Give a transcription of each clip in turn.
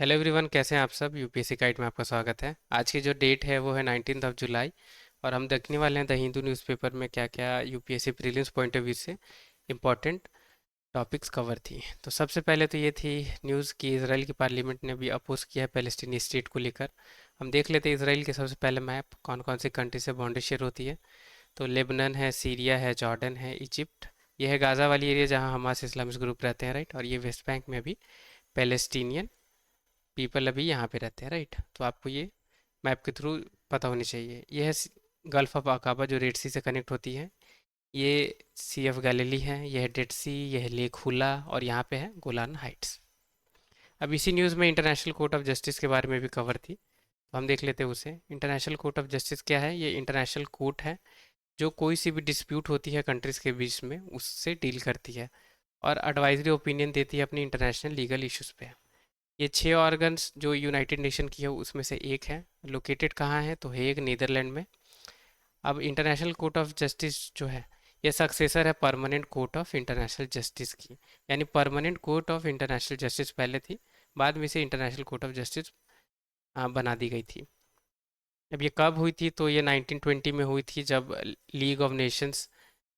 Hello everyone, कैसे हैं आप सब। यूपीएससी गाइड में आपका स्वागत है। आज की जो डेट है वो है 19 जुलाई। और हम देखने वाले हैं द हिंदू न्यूज़पेपर में क्या क्या UPSC prelims point of view से इम्पोर्टेंट टॉपिक्स कवर थी। तो सबसे पहले तो ये थी न्यूज़ कि इसराइल की पार्लियामेंट ने भी अपोज किया है पैलेस्टीनी स्टेट को लेकर। हम देख लेते हैं इसराइल के सबसे पहले मैप, कौन कौन सी कंट्री से बाउंड्री शेयर होती है। तो लेबनान है, सीरिया है, जॉर्डन है, इजिप्ट। ये है गाज़ा वाली एरिया जहाँ हमास इस्लामिस्ट ग्रुप रहते हैं, राइट। और ये वेस्ट बैंक में भी पैलेस्टीनियन पीपल अभी यहाँ पे रहते हैं, राइट। तो आपको ये मैप के थ्रू पता होनी चाहिए। ये है गल्फ ऑफ अकाबा जो रेड सी से कनेक्ट होती है। ये सी ऑफ गैलिली है, ये है डेड सी, ये है लेक हुला, और यहाँ पे है गोलान हाइट्स। अब इसी न्यूज़ में इंटरनेशनल कोर्ट ऑफ जस्टिस के बारे में भी कवर थी, तो हम देख लेते हैं उसे। इंटरनेशनल कोर्ट ऑफ जस्टिस क्या है? ये इंटरनेशनल कोर्ट है जो कोई सी भी डिस्प्यूट होती है कंट्रीज़ के बीच में उससे डील करती है और एडवाइजरी ओपिनियन देती है अपनी इंटरनेशनल लीगल इश्यूज़ पे। ये 6 ऑर्गन्स जो यूनाइटेड नेशन की है उसमें से एक है। लोकेटेड कहाँ है? तो हेग, नीदरलैंड में। अब इंटरनेशनल कोर्ट ऑफ जस्टिस जो है ये सक्सेसर है permanent court of international justice की। यानी permanent court of international justice पहले थी, बाद में से इंटरनेशनल कोर्ट ऑफ जस्टिस बना दी गई थी। अब ये कब हुई थी? तो ये 1920 में हुई थी, जब लीग ऑफ नेशंस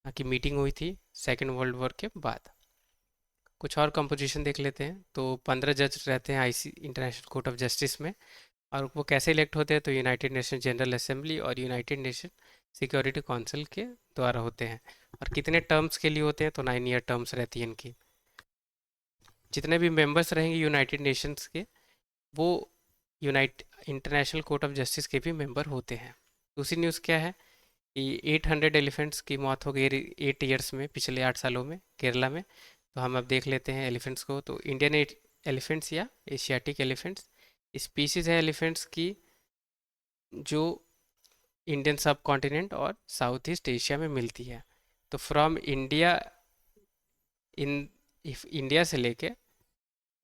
की मीटिंग हुई थी सेकेंड वर्ल्ड वॉर के बाद। कुछ और कंपोजिशन देख लेते हैं। तो 15 जज रहते हैं IC international court of justice में। और वो कैसे इलेक्ट होते हैं? तो यूनाइटेड नेशन जनरल असेंबली और यूनाइटेड नेशन सिक्योरिटी काउंसिल के द्वारा होते हैं। और कितने टर्म्स के लिए होते हैं? तो 9 ईयर टर्म्स रहती है इनकी। जितने भी मेंबर्स रहेंगे यूनाइटेड नेशंस के, वो unite international court of justice के भी मेंबर होते हैं। दूसरी न्यूज़ क्या है कि 800 एलिफेंट्स की मौत हो गई 8 ईयर्स में, पिछले 8 सालों में केरला में। तो हम अब देख लेते हैं एलिफेंट्स को। तो इंडियन एलिफेंट्स या एशियाटिक एलिफेंट्स स्पीसीज है एलिफेंट्स की जो इंडियन सब कॉन्टिनेंट और साउथ ईस्ट एशिया में मिलती है। तो फ्रॉम इंडिया, इन इंडिया से लेके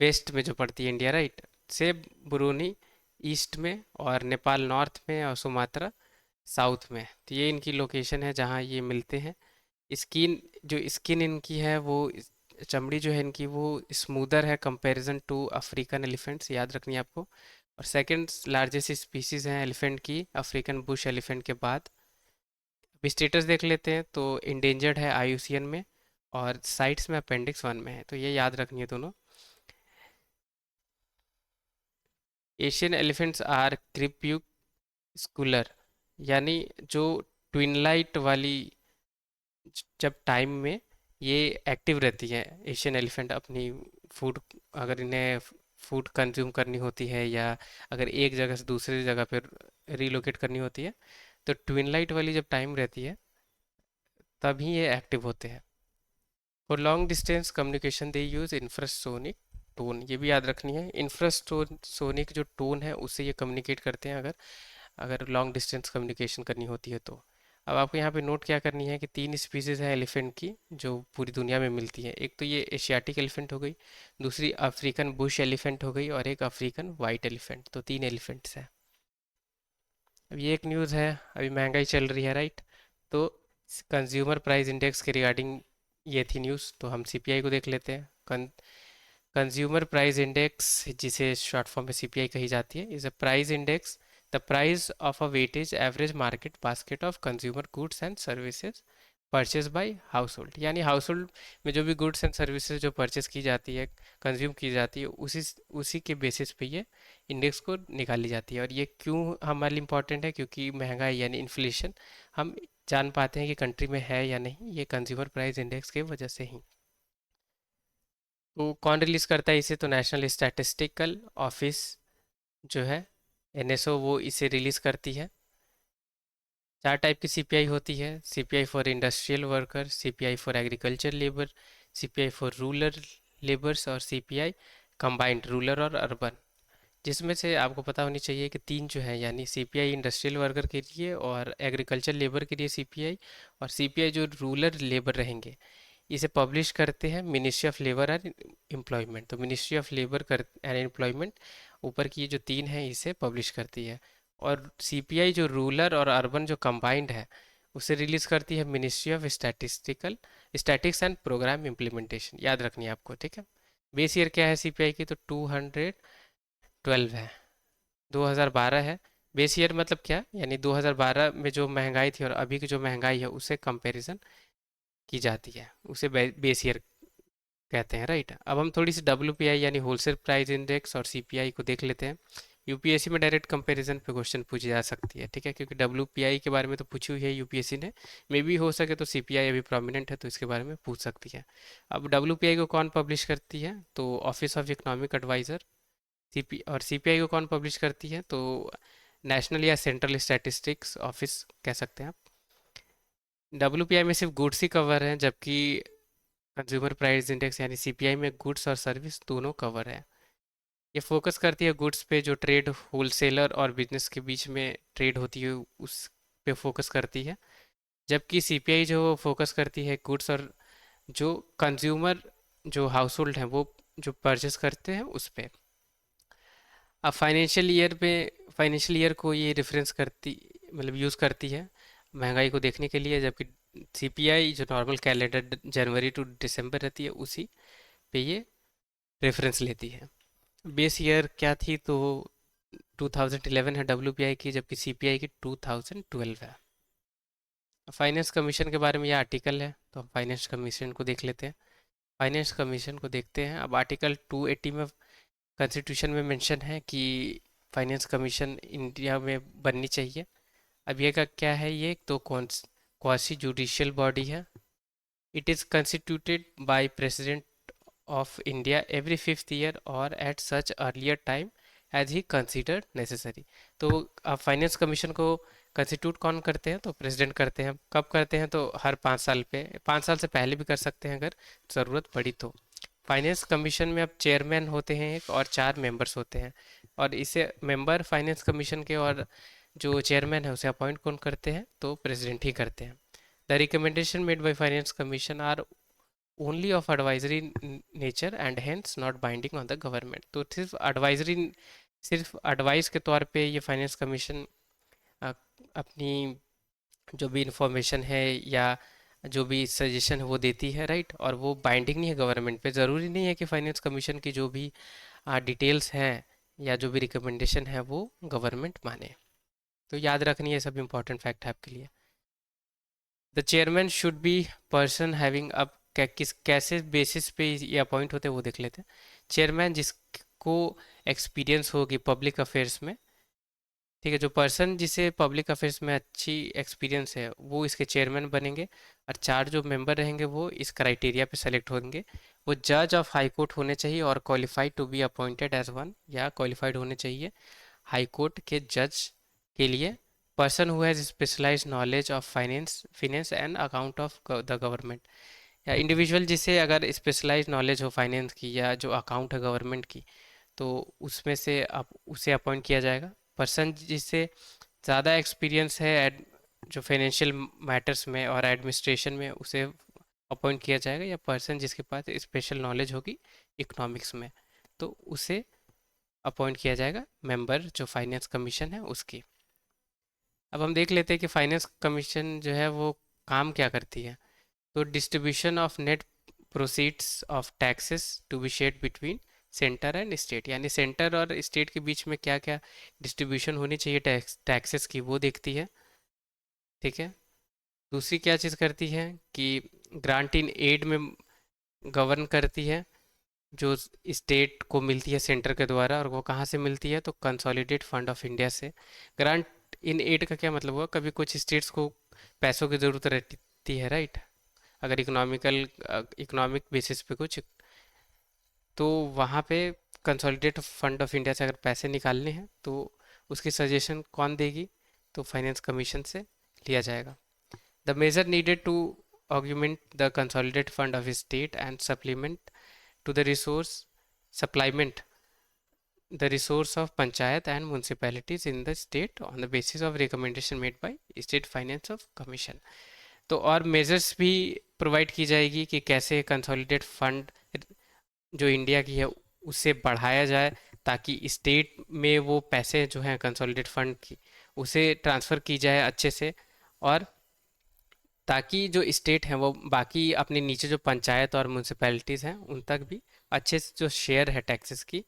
वेस्ट में जो पड़ती है इंडिया, राइट, से ब्रूनी ईस्ट में, और नेपाल नॉर्थ में, और सुमात्रा साउथ में। तो ये इनकी लोकेशन है जहाँ ये मिलते हैं। स्किन इनकी है वो चमड़ी जो है इनकी वो स्मूदर है कंपैरिजन टू अफ्रीकन एलिफेंट्स, याद रखनी है आपको। और सेकंड लार्जेस्ट स्पीसीज हैं एलिफेंट की अफ्रीकन बुश एलिफेंट के बाद। अभी स्टेटस देख लेते हैं। तो इंडेंजर्ड है आईयूसीएन में, और साइट्स में अपेंडिक्स 1 में है। तो ये याद रखनी है दोनों। एशियन एलिफेंट्स आर क्रिप्यूस्कुलर, यानी जो ट्विनलाइट वाली जब टाइम में ये एक्टिव रहती है एशियन एलिफेंट अपनी फूड, अगर इन्हें फूड कंज्यूम करनी होती है या अगर एक जगह से दूसरी जगह पर रिलोकेट करनी होती है, तो ट्विन लाइट वाली जब टाइम रहती है तभी ये एक्टिव होते हैं। For long distance communication they use infrasonic tone, ये भी याद रखनी है। इंफ्रासोनिक जो टोन है उससे ये कम्युनिकेट करते हैं अगर अगर लॉन्ग डिस्टेंस कम्युनिकेशन करनी होती है तो। अब आपको यहाँ पे नोट क्या करनी है कि 3 स्पीसीज है एलिफेंट की जो पूरी दुनिया में मिलती है। एक तो ये एशियाटिक एलिफेंट हो गई, दूसरी अफ्रीकन बुश एलिफेंट हो गई, और एक अफ्रीकन वाइट एलिफेंट। तो 3 एलिफेंट्स हैं। अब ये एक न्यूज़ है, अभी महंगाई चल रही है, राइट। तो कंज्यूमर प्राइस इंडेक्स के रिगार्डिंग ये थी न्यूज़। तो हम सीपीआई को देख लेते हैं। कंज्यूमर प्राइस इंडेक्स, जिसे शॉर्ट फॉर्म में सीपीआई कही जाती है, is a price index the price of a weightage average market basket of consumer goods and services purchase by house hold. यानी हाउस होल्ड में जो भी गुड्स एंड सर्विसेज जो परचेज की जाती है, कंज्यूम की जाती है, उसी उसी के बेसिस पे ये इंडेक्स को निकाली जाती है। और ये क्यों हमारे लिए इम्पोर्टेंट है? क्योंकि महंगाई यानी इन्फ्लेशन हम जान पाते हैं कि कंट्री में है या नहीं, ये कंज्यूमर प्राइस इंडेक्स की वजह से ही। तो कौन रिलीज़ करता है इसे? तो नेशनल स्टैटिस्टिकल ऑफिस जो है, एनएसओ, वो इसे रिलीज़ करती है। 4 टाइप की सीपीआई होती है: CPI for industrial worker, CPI for agriculture labour, CPI for rural labours, और सीपीआई कंबाइंड रूरल और अर्बन। जिसमें से आपको पता होनी चाहिए कि 3 जो है, यानी सीपीआई इंडस्ट्रियल वर्कर के लिए और एग्रीकल्चर लेबर के लिए सीपीआई, और सीपीआई जो रूरल लेबर रहेंगे, इसे पब्लिश करते हैं ministry of labour and employment. तो मिनिस्ट्री ऑफ लेबर कर एंड एम्प्लॉयमेंट ऊपर की ये जो 3 हैं इसे पब्लिश करती है। और सीपीआई जो रूरल और अर्बन जो कंबाइंड है उसे रिलीज़ करती है ministry of statics and program implementation. याद रखनी है आपको, ठीक है। बेस ईयर क्या है सीपीआई की? तो 200 12 है, 2012 है। बेस ईयर मतलब क्या, यानी 2012 में जो महंगाई थी और अभी की जो महंगाई है उससे कंपैरिजन की जाती है, उसे बेस ईयर कहते हैं, राइट। अब हम थोड़ी सी डब्ल्यूपीआई यानी होलसेल प्राइस इंडेक्स और सीपीआई को देख लेते हैं। यूपीएससी में डायरेक्ट कंपैरिजन पे क्वेश्चन पूछी जा सकती है, ठीक है, क्योंकि डब्ल्यूपीआई के बारे में तो पूछी हुई है यूपीएससी ने। मे भी हो सके तो सीपीआई अभी प्रोमिनेंट है तो इसके बारे में पूछ सकती है। अब डब्ल्यूपीआई को कौन पब्लिश करती है, तो office of economic advisor. CP और सीपीआई को कौन पब्लिश करती है, तो नेशनल या सेंट्रल स्टैटिस्टिक्स ऑफिस कह सकते हैं आप। डब्ल्यूपीआई में सिर्फ गुड्स ही कवर है, जबकि कंज्यूमर प्राइस इंडेक्स यानी सीपीआई में गुड्स और सर्विस दोनों कवर है। ये फोकस करती है गुड्स पे, जो ट्रेड होलसेलर और बिजनेस के बीच में ट्रेड होती है उस पे फोकस करती है। जबकि सीपीआई जो फोकस करती है गुड्स और जो कंज्यूमर, जो हाउस होल्ड हैं वो जो परचेस करते हैं उस पे। अब फाइनेंशियल ईयर को ये रेफरेंस करती, मतलब यूज़ करती है महंगाई को देखने के लिए, जबकि सीपीआई जो नॉर्मल कैलेंडर जनवरी टू दिसंबर रहती है उसी पे ये रेफरेंस लेती है। बेस ईयर क्या थी, तो 2011 है डब्ल्यूपीआई की, जबकि सीपीआई की 2012 है। फाइनेंस कमीशन के बारे में यह आर्टिकल है, तो हम फाइनेंस कमीशन को देख लेते हैं। फाइनेंस कमीशन को देखते हैं। अब आर्टिकल 280 में कॉन्स्टिट्यूशन में मेंशन है कि फाइनेंस कमीशन इंडिया में बननी चाहिए। अब ये का क्या है, ये तो क्वासी जुडिशियल बॉडी है। It is constituted by president of India every fifth year or at such earlier time as he considered necessary। तो अब फाइनेंस कमीशन को कंस्टिट्यूट कौन करते हैं, तो प्रेसिडेंट करते हैं। कब करते हैं, तो हर 5 साल पे, 5 साल से पहले भी कर सकते हैं अगर ज़रूरत पड़ी तो। फाइनेंस कमीशन में अब चेयरमैन होते हैं एक, और 4 मेंबर्स होते हैं। और इसे मेंबर फाइनेंस कमीशन के और जो चेयरमैन है उसे अपॉइंट कौन करते हैं, तो प्रेसिडेंट ही करते हैं। The recommendation made by finance commission are only of advisory nature and hence not binding on the government। तो सिर्फ एडवाइस के तौर पे ये फाइनेंस कमीशन अपनी जो भी इंफॉर्मेशन है या जो भी सजेशन है वो देती है, राइट। और वो बाइंडिंग नहीं है गवर्नमेंट पे। ज़रूरी नहीं है कि फाइनेंस कमीशन की जो भी डिटेल्स हैं या जो भी रिकमेंडेशन है वो गवर्नमेंट माने। तो याद रखनी है, सब इंपॉर्टेंट फैक्ट है आपके लिए। The chairman should be person having, अब कैसे बेसिस पे ये अपॉइंट होते हैं वो देख लेते हैं। चेयरमैन जिसको एक्सपीरियंस होगी पब्लिक अफेयर्स में, ठीक है, जो पर्सन जिसे पब्लिक अफेयर्स में अच्छी एक्सपीरियंस है वो इसके चेयरमैन बनेंगे। और 4 जो मेंबर रहेंगे वो इस क्राइटेरिया पे सेलेक्ट होंगे। वो जज ऑफ हाई कोर्ट होने चाहिए और qualified to be appointed as one, या क्वालिफाइड होने चाहिए हाई कोर्ट के जज के लिए। Person who has specialized knowledge of finance and account of the government, या इंडिविजुअल जिसे अगर स्पेशलाइज नॉलेज हो फाइनेंस की या जो अकाउंट है गवर्नमेंट की, तो उसमें से आप उसे अपॉइंट किया जाएगा। पर्सन जिससे ज़्यादा एक्सपीरियंस है जो फाइनेंशियल मैटर्स में और एडमिनिस्ट्रेशन में, उसे अपॉइंट किया जाएगा। या पर्सन जिसके पास स्पेशल नॉलेज होगी इकोनॉमिक्स में, तो उसे अपॉइंट किया जाएगा मेंबर जो फाइनेंस कमीशन है उसकी। अब हम देख लेते हैं कि फाइनेंस कमीशन जो है वो काम क्या करती है। तो distribution of net proceeds of taxes to be shared between centre and state, यानी सेंटर और स्टेट के बीच में क्या क्या डिस्ट्रीब्यूशन होनी चाहिए टैक्सेस की, वो देखती है, ठीक है। दूसरी क्या चीज़ करती है कि ग्रांट इन एड में गवर्न करती है, जो स्टेट को मिलती है सेंटर के द्वारा, और वो कहाँ से मिलती है, तो कंसोलिडेट फंड ऑफ इंडिया से। ग्रांट इन एड का क्या मतलब हुआ, कभी कुछ स्टेट्स को पैसों की ज़रूरत रहती है, राइट, अगर इकोनॉमिक बेसिस पे कुछ, तो वहाँ पे कंसोलिडेट फंड ऑफ इंडिया से अगर पैसे निकालने हैं तो उसकी सजेशन कौन देगी, तो फाइनेंस कमीशन से लिया जाएगा। The measure needed to augment the consolidate fund of state and supplement to the resource supplement the resource of panchayat and municipalities in the state on the basis of recommendation made by state finance of commission. तो और measures भी provide की जाएगी कि कैसे consolidate fund जो India की है उसे बढ़ाया जाए, ताकि स्टेट में वो पैसे जो हैं कंसोलिडेट फंड की उसे ट्रांसफ़र की जाए अच्छे से, और ताकि जो स्टेट हैं वो बाकी अपने नीचे जो पंचायत और म्यूनसिपैलिटीज़ हैं उन तक भी अच्छे से जो शेयर है टैक्सेस की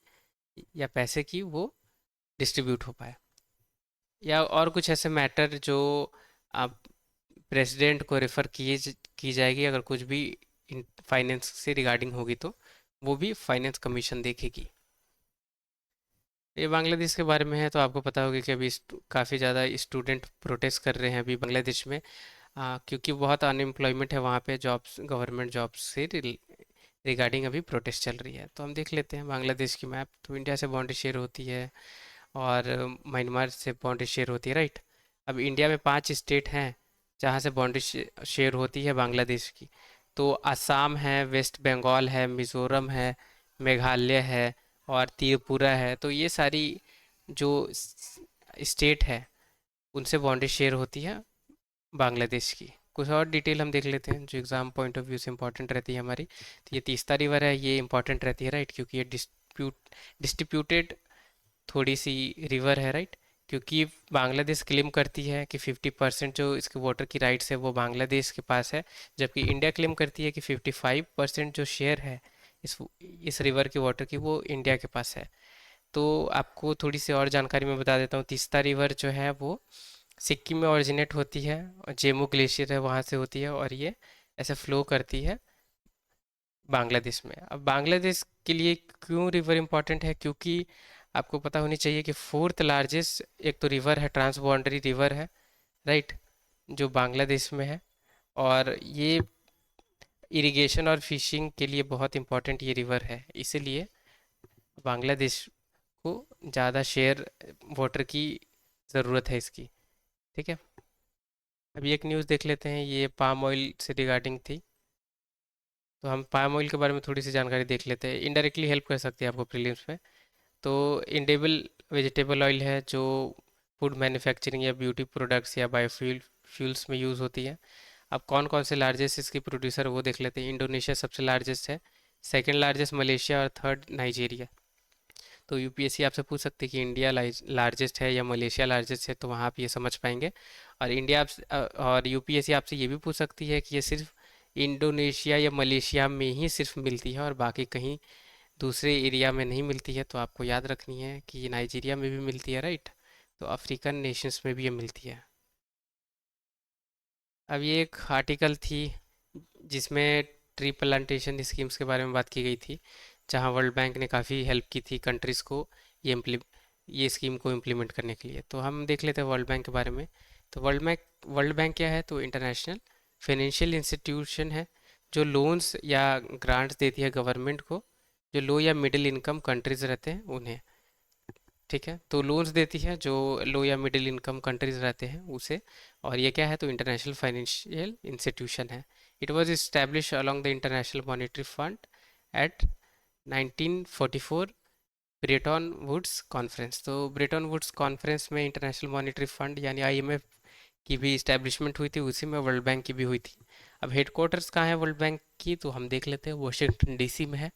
या पैसे की वो डिस्ट्रीब्यूट हो पाए, या और कुछ ऐसे मैटर जो आप प्रेसिडेंट को रेफर की जाएगी अगर कुछ भी फाइनेंस से रिगार्डिंग होगी, तो वो भी फाइनेंस कमीशन देखेगी। ये बांग्लादेश के बारे में है, तो आपको पता होगा कि अभी काफ़ी ज़्यादा स्टूडेंट प्रोटेस्ट कर रहे हैं अभी बांग्लादेश में, क्योंकि बहुत अनएम्प्लॉयमेंट है वहाँ पे, जॉब्स गवर्नमेंट जॉब्स से रिगार्डिंग अभी प्रोटेस्ट चल रही है। तो हम देख लेते हैं बांग्लादेश की मैप। तो इंडिया से बाउंड्री शेयर होती है और म्यांमार से बाउंड्री शेयर होती है, राइट। अब इंडिया में 5 स्टेट हैं जहाँ से बाउंड्री शेयर होती है बांग्लादेश की। तो असम है, वेस्ट बंगाल है, मिज़ोरम है, मेघालय है और त्रिपुरा है। तो ये सारी जो स्टेट है उनसे बाउंड्री शेयर होती है बांग्लादेश की। कुछ और डिटेल हम देख लेते हैं जो एग्ज़ाम पॉइंट ऑफ व्यू से इंपॉर्टेंट रहती है हमारी। तो ये तीस्ता रिवर है, ये इंपॉर्टेंट रहती है, राइट, क्योंकि ये डिस्ट्रीब्यूटेड थोड़ी सी रिवर है, राइट। क्योंकि बांग्लादेश क्लेम करती है कि 50% जो इसके वाटर की राइट्स है वो बांग्लादेश के पास है, जबकि इंडिया क्लेम करती है कि 55% जो शेयर है इस रिवर के वाटर की वो इंडिया के पास है। तो आपको थोड़ी सी और जानकारी मैं बता देता हूँ। तीस्ता रिवर जो है वो सिक्किम में ओरिजिनेट होती है, और जेमू ग्लेशियर है वहाँ से होती है, और ये ऐसे फ्लो करती है बांग्लादेश में। अब बांग्लादेश के लिए क्यों रिवर इम्पोर्टेंट है, क्योंकि आपको पता होनी चाहिए कि फोर्थ लार्जेस्ट एक तो रिवर है, ट्रांस बाउंड्री रिवर है, राइट, जो बांग्लादेश में है। और ये इरिगेशन और फिशिंग के लिए बहुत इंपॉर्टेंट ये रिवर है, इसीलिए बांग्लादेश को ज़्यादा शेयर वाटर की ज़रूरत है इसकी। ठीक है। अभी एक न्यूज़ देख लेते हैं, ये पाम ऑयल से रिगार्डिंग थी। तो हम पाम ऑयल के बारे में थोड़ी सी जानकारी देख लेते हैं, इनडायरेक्टली हेल्प कर सकती है आपको प्रीलिम्स में। तो इंडेबल वेजिटेबल ऑयल है जो फूड मैन्युफैक्चरिंग या ब्यूटी प्रोडक्ट्स या बायोफ्यूल फ्यूल्स में यूज़ होती है। अब कौन कौन से लार्जेस्ट इसकी प्रोड्यूसर वो देख लेते हैं। इंडोनेशिया सबसे लार्जेस्ट है, सेकंड लार्जेस्ट मलेशिया और थर्ड नाइजीरिया। तो यूपीएससी आपसे पूछ सकती है कि इंडिया लार्जेस्ट है या मलेशिया लार्जेस्ट है, तो वहाँ आप ये समझ पाएंगे। और और यूपीएससी आपसे ये भी पूछ सकती है कि ये सिर्फ इंडोनेशिया या मलेशिया में ही सिर्फ मिलती है और बाकी कहीं दूसरे एरिया में नहीं मिलती है, तो आपको याद रखनी है कि ये नाइजीरिया में भी मिलती है, राइट। तो अफ्रीकन नेशंस में भी ये मिलती है। अब ये एक आर्टिकल थी जिसमें ट्री प्लांटेशन स्कीम्स के बारे में बात की गई थी, जहां वर्ल्ड बैंक ने काफ़ी हेल्प की थी कंट्रीज़ को ये इम्प्ली ये स्कीम को इम्प्लीमेंट करने के लिए। तो हम देख लेते हैं वर्ल्ड बैंक के बारे में। तो वर्ल्ड बैंक क्या है, तो इंटरनेशनल फाइनेंशियल इंस्टीट्यूशन है जो लोन्स या ग्रांट्स देती है गवर्नमेंट को, जो लो या मिडिल इनकम कंट्रीज रहते हैं उन्हें। ठीक है, तो लोन्स देती है जो लो या मिडिल इनकम कंट्रीज रहते हैं उसे। और ये क्या है, तो इंटरनेशनल फाइनेंशियल इंस्टीट्यूशन है। It was establish along the international monetary fund at 1944 Bretton Woods conference. तो ब्रेटन वुड्स कॉन्फ्रेंस में इंटरनेशनल मॉनेटरी फंड यानी आईएमएफ की भी इस्टेब्लिशमेंट हुई थी, उसी में वर्ल्ड बैंक की भी हुई थी। अब हेडक्वार्टर्स कहाँ है वर्ल्ड बैंक की, तो हम देख लेते हैं, वॉशिंगटन डीसी में है।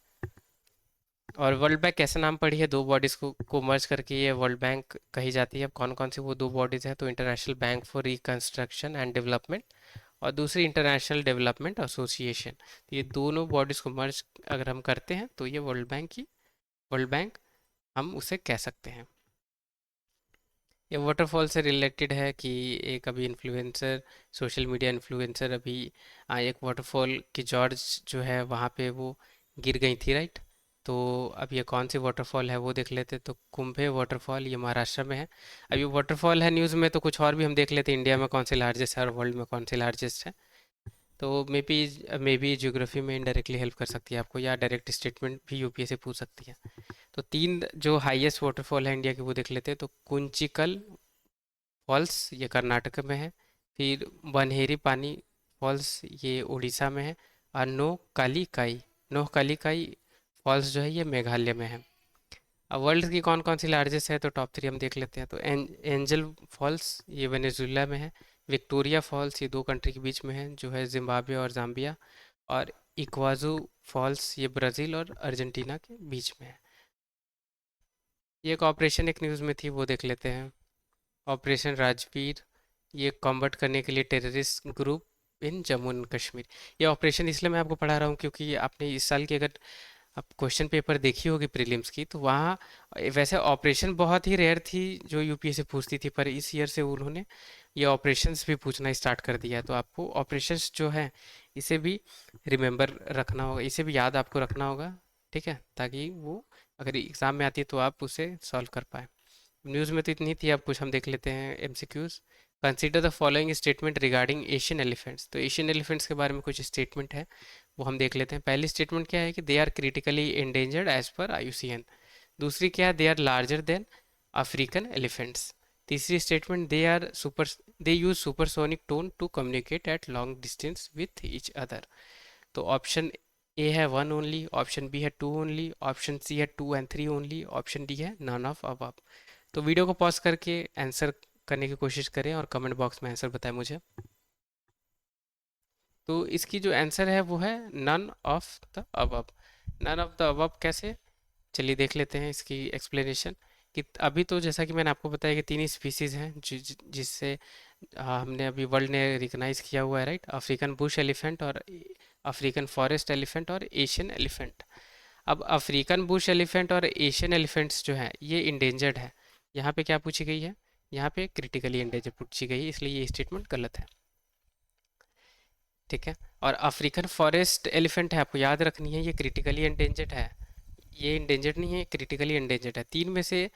और वर्ल्ड बैंक कैसे नाम पड़ी है, दो बॉडीज को मर्ज करके ये वर्ल्ड बैंक कही जाती है। अब कौन कौन सी वो दो बॉडीज हैं, तो international bank for reconstruction and development और दूसरी इंटरनेशनल डेवलपमेंट एसोसिएशन। तो ये दोनों बॉडीज को मर्ज अगर हम करते हैं तो ये वर्ल्ड बैंक हम उसे कह सकते हैं। ये वाटरफॉल से रिलेटेड है कि एक अभी इन्फ्लुएंसर, सोशल मीडिया इन्फ्लुएंसर अभी एक वाटरफॉल की जॉर्ज जो है वहाँ पे वो गिर गई थी, राइट। तो अब ये कौन सी वाटरफॉल है वो देख लेते, तो कुंभे वाटरफॉल, ये महाराष्ट्र में है। अब ये वाटरफॉल है न्यूज़ में, तो कुछ और भी हम देख लेते हैं, इंडिया में कौन सी लार्जेस्ट है और वर्ल्ड में कौन सी लार्जेस्ट है। तो मे बी ज्योग्राफी में इनडायरेक्टली हेल्प कर सकती है आपको, या डायरेक्ट स्टेटमेंट भी यूपीएससी पूछ सकती है। तो तीन जो हाईएस्ट वाटरफॉल है इंडिया के वो देख लेते हैं, तो कुंचिकल फॉल्स ये कर्नाटक में है, फिर बनहेरी पानी फॉल्स ये उड़ीसा में है, और नोहकालिकाई फॉल्स जो है ये मेघालय में है। अब वर्ल्ड की कौन कौन सी लार्जेस्ट है, तो टॉप थ्री हम देख लेते हैं। तो एंजल फॉल्स ये वेनेजुएला में है, विक्टोरिया फॉल्स ये दो कंट्री के बीच में है जो है जिम्बाब्वे और जाम्बिया, और इक्वाजू फॉल्स ये ब्राज़ील और अर्जेंटीना के बीच में है। ये एक ऑपरेशन एक न्यूज़ में थी वो देख लेते हैं, ऑपरेशन राजवीर, ये कॉम्बैट करने के लिए terrorist group in Jammu and Kashmir. ये ऑपरेशन इसलिए मैं आपको पढ़ा रहा हूँ क्योंकि आपने इस साल की अगर अब क्वेश्चन पेपर देखी होगी प्रीलिम्स की, तो वहाँ वैसे ऑपरेशन बहुत ही रेयर थी जो यूपीएससी पूछती थी, पर इस ईयर से उन्होंने ये ऑपरेशंस भी पूछना स्टार्ट कर दिया है। तो आपको ऑपरेशंस जो है इसे भी रिमेंबर रखना होगा, इसे भी याद आपको रखना होगा, ठीक है, ताकि वो अगर एग्ज़ाम में आती है तो आप उसे सॉल्व कर पाए। न्यूज़ में तो इतनी थी, अब कुछ हम देख लेते हैं MCQs. Consider the following statement regarding Asian elephants. तो एशियन एलिफेंट्स के बारे में कुछ स्टेटमेंट है, वो हम देख लेते हैं। पहली स्टेटमेंट क्या है कि they are critically endangered as per IUCN. दूसरी क्या है, they are larger than African elephants. तीसरी statement, they use supersonic tone to communicate at long distance with each other. तो ऑप्शन ए है वन ओनली, ऑप्शन बी है two only, option C है two and three only, option D है none of above. तो video को pause करके answer करने की कोशिश करें और कमेंट बॉक्स में आंसर बताएं मुझे। तो इसकी जो आंसर है वो है none of the above. None of the above कैसे, चलिए देख लेते हैं इसकी एक्सप्लेनेशन। कि अभी तो जैसा कि मैंने आपको बताया कि तीन ही स्पीसीज हैं जिससे हमने अभी वर्ल्ड ने रिकग्नाइज किया हुआ है, राइट। अफ्रीकन बुश एलिफेंट और अफ्रीकन फॉरेस्ट एलिफेंट और एशियन एलिफेंट। अब अफ्रीकन बुश एलिफेंट और एशियन एलिफेंट्स जो है ये इंडेंजर्ड है। यहाँ पे क्या पूछी गई है, यहाँ पे क्रिटिकली इंडेंजर्ड पूछी गई है, इसलिए ये स्टेटमेंट गलत है, ठीक है। और अफ्रीकन फॉरेस्ट एलिफेंट है, आपको याद रखनी है, ये क्रिटिकली इंडेंजर्ड है, ये इंडेंजर्ड नहीं है, क्रिटिकली इंडेंजर्ड है। तीन में से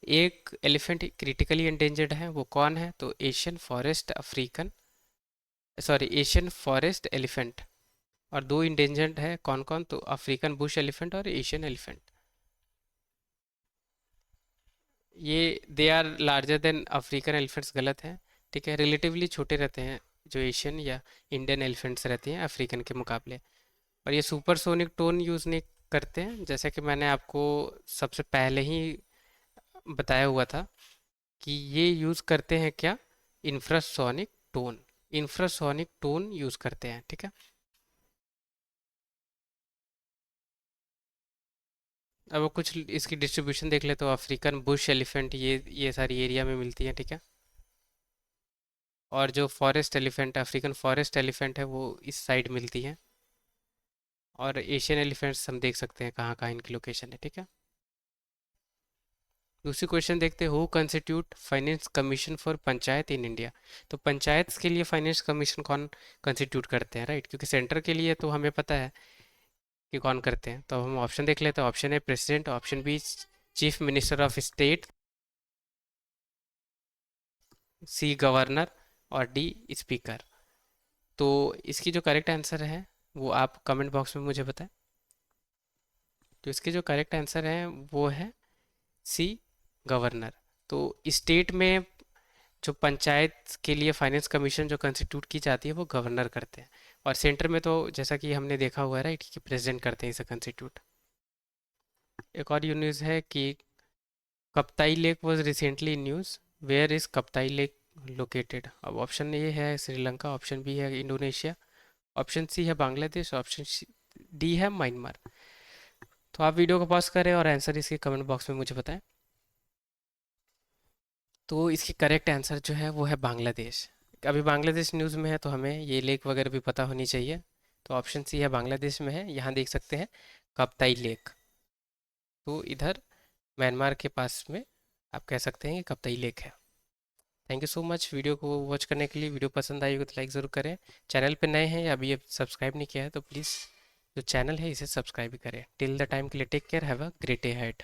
एक एलिफेंट क्रिटिकली इंडेंजर्ड है, वो कौन है, तो एशियन फॉरेस्ट एलिफेंट। और दो इंडेंजर्ड है, कौन कौन, तो अफ्रीकन बुश एलिफेंट और एशियन एलिफेंट। ये they are larger than African elephants गलत है, ठीक है। रिलेटिवली छोटे रहते हैं जो एशियन या इंडियन एलिफेंट्स रहते हैं अफ्रीकन के मुकाबले। और ये सुपरसोनिक टोन यूज़ नहीं करते हैं, जैसे कि मैंने आपको सबसे पहले ही बताया हुआ था कि ये यूज़ करते हैं क्या, infrasonic tone. Infrasonic tone use करते हैं, ठीक है। अब वो कुछ इसकी डिस्ट्रीब्यूशन देख ले, तो अफ्रीकन बुश एलिफेंट ये सारी एरिया में मिलती है, ठीक है। और जो forest elephant, African forest elephant है, वो इस साइड मिलती है। और एशियन एलिफेंट्स हम देख सकते हैं कहाँ कहाँ इनकी लोकेशन है, ठीक है। दूसरी क्वेश्चन देखते हैं, who constitute finance commission for panchayat in India. तो पंचायत के लिए फाइनेंस कमीशन कौन कंस्टिट्यूट करते हैं, राइट, क्योंकि सेंटर के लिए तो हमें पता है कि कौन करते हैं। तो हम ऑप्शन देख लेते हैं। Option A president, option B chief minister of state, C governor और डी स्पीकर। तो इसकी जो करेक्ट आंसर है वो आप कमेंट बॉक्स में मुझे बताएं। तो इसके जो करेक्ट आंसर है वो है सी गवर्नर। तो स्टेट में जो पंचायत के लिए फाइनेंस कमीशन जो कंस्टिट्यूट की जाती है वो गवर्नर करते हैं। और सेंटर में तो जैसा कि हमने देखा हुआ है, राइट, कि प्रेसिडेंट करते हैं इसे कंस्टिट्यूट। एक और ये न्यूज़ है कि Kaptai lake was recently in news, where is Kaptai lake located. अब ऑप्शन ए है श्रीलंका, ऑप्शन बी है इंडोनेशिया, ऑप्शन सी है बांग्लादेश, ऑप्शन डी है म्यांमार। तो आप वीडियो को पॉज करें और आंसर इसके कमेंट बॉक्स में मुझे बताएं। तो इसकी करेक्ट आंसर जो है वो है बांग्लादेश। अभी बांग्लादेश न्यूज़ में है तो हमें ये लेक वगैरह भी पता होनी चाहिए। तो ऑप्शन सी है बांग्लादेश में है, यहाँ देख सकते हैं कप्ताई लेक। तो इधर म्यांमार के पास में आप कह सकते हैं कि कप्ताई लेक है। Thank you so much video को वॉच करने के लिए। वीडियो पसंद आई हो तो लाइक ज़रूर करें। चैनल पे नए हैं या अभी ये सब्सक्राइब नहीं किया है तो प्लीज़ जो चैनल है इसे सब्सक्राइब भी करें। टिल द टाइम के लिए take care, have a great day ahead.